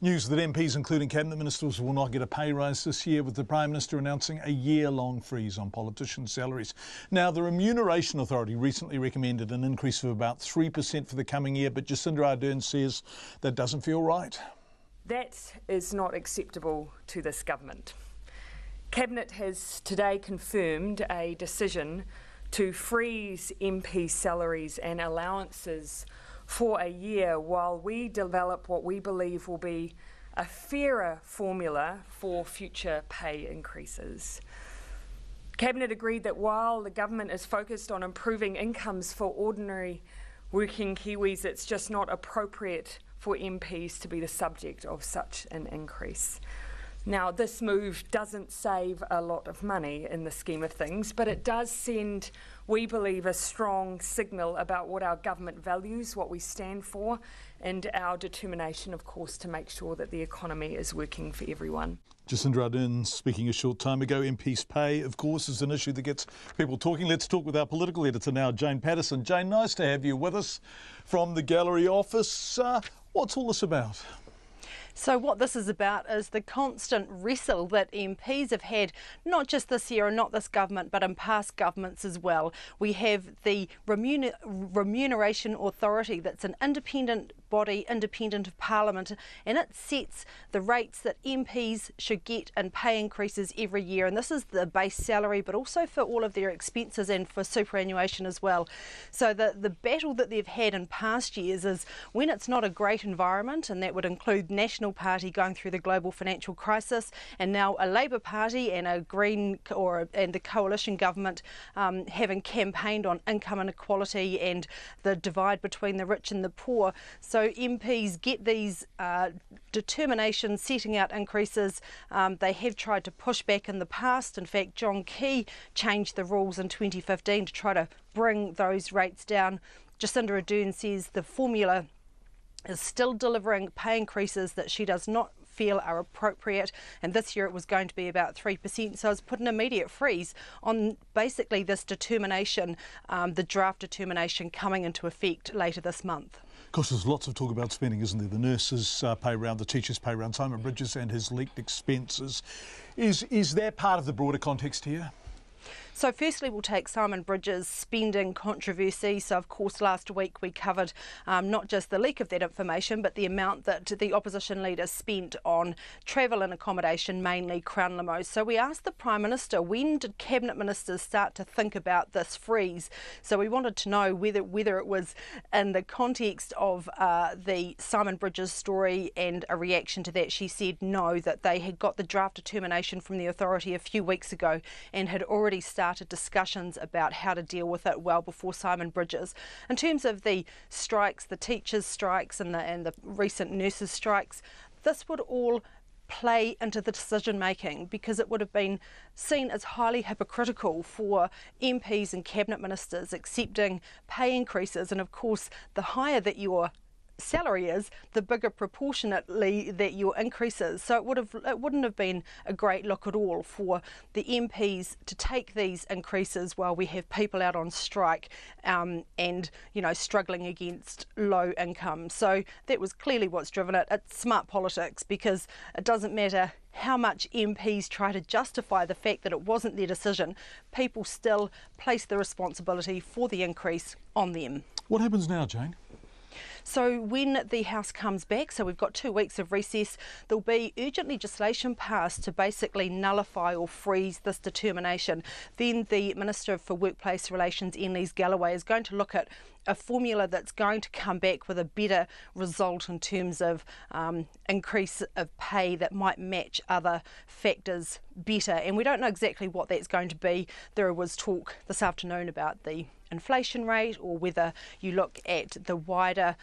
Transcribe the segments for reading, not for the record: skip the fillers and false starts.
News that MPs, including Cabinet Ministers, will not get a pay rise this year, with the Prime Minister announcing a year-long freeze on politicians' salaries. Now, the Remuneration Authority recently recommended an increase of about 3% for the coming year, but Jacinda Ardern says that doesn't feel right. That is not acceptable to this government. Cabinet has today confirmed a decision to freeze MP salaries and allowances for a year while we develop what we believe will be a fairer formula for future pay increases. Cabinet agreed that while the government is focused on improving incomes for ordinary working Kiwis, it's just not appropriate for MPs to be the subject of such an increase. Now, this move doesn't save a lot of money in the scheme of things, but it does send, we believe, a strong signal about what our government values, what we stand for, and our determination, of course, to make sure that the economy is working for everyone. Jacinda Ardern speaking a short time ago. MPs' pay, of course, is an issue that gets people talking. Let's talk with our political editor now, Jane Patterson. Jane, nice to have you with us from the gallery office. What's all this about? So what this is about is the constant wrestle that MPs have had, not just this year and not this government, but in past governments as well. We have the Remuneration Authority, that's an independent body, independent of Parliament, and it sets the rates that MPs should get and pay increases every year. And this is the base salary, but also for all of their expenses and for superannuation as well. So the battle that they've had in past years is when it's not a great environment, and that would include National Party going through the global financial crisis, and now a Labour Party and a Green and the coalition government having campaigned on income inequality and the divide between the rich and the poor. So MPs get these determinations setting out increases. They have tried to push back in the past. In fact, John Campbell changed the rules in 2015 to try to bring those rates down. Jacinda Ardern says the formula is still delivering pay increases that she does not feel are appropriate, and this year it was going to be about 3%, so it's put an immediate freeze on basically this determination, the draft determination coming into effect later this month. Of course, there's lots of talk about spending, isn't there? The nurses' pay round, the teachers' pay round, Simon Bridges and his leaked expenses. Is that part of the broader context here? So firstly, we'll take Simon Bridges' spending controversy. So of course last week we covered not just the leak of that information, but the amount that the opposition leader spent on travel and accommodation, mainly Crown limos. So we asked the Prime Minister, when did Cabinet Ministers start to think about this freeze? So we wanted to know whether it was in the context of the Simon Bridges story and a reaction to that. She said no, that they had got the draft determination from the authority a few weeks ago and had already started discussions about how to deal with it well before Simon Bridges. In terms of the strikes, the teachers' strikes and the recent nurses' strikes, this would all play into the decision making, because it would have been seen as highly hypocritical for MPs and Cabinet Ministers accepting pay increases, and of course the higher that your salary is, the bigger proportionately that your increase is. So it wouldn't have been a great look at all for the MPs to take these increases while we have people out on strike and struggling against low income. So that was clearly what's driven it. It's smart politics, because it doesn't matter how much MPs try to justify the fact that it wasn't their decision, people still place the responsibility for the increase on them. What happens now, Jane? So when the House comes back, so we've got 2 weeks of recess, there'll be urgent legislation passed to basically nullify or freeze this determination. Then the Minister for Workplace Relations, Annelise Galloway, is going to look at a formula that's going to come back with a better result in terms of increase of pay that might match other factors better. And we don't know exactly what that's going to be. There was talk this afternoon about the inflation rate, or whether you look at the wider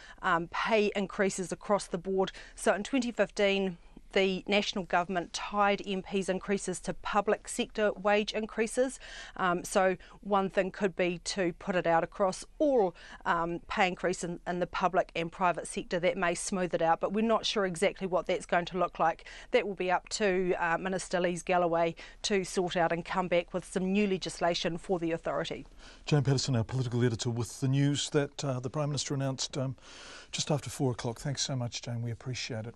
pay increases across the board. So in 2015, the national government tied MPs' increases to public sector wage increases. So one thing could be to put it out across all pay increase in the public and private sector. That may smooth it out, but we're not sure exactly what that's going to look like. That will be up to Minister Annelise Galloway to sort out and come back with some new legislation for the authority. Jane Patterson, our political editor, with the news that the Prime Minister announced just after 4 o'clock. Thanks so much, Jane. We appreciate it.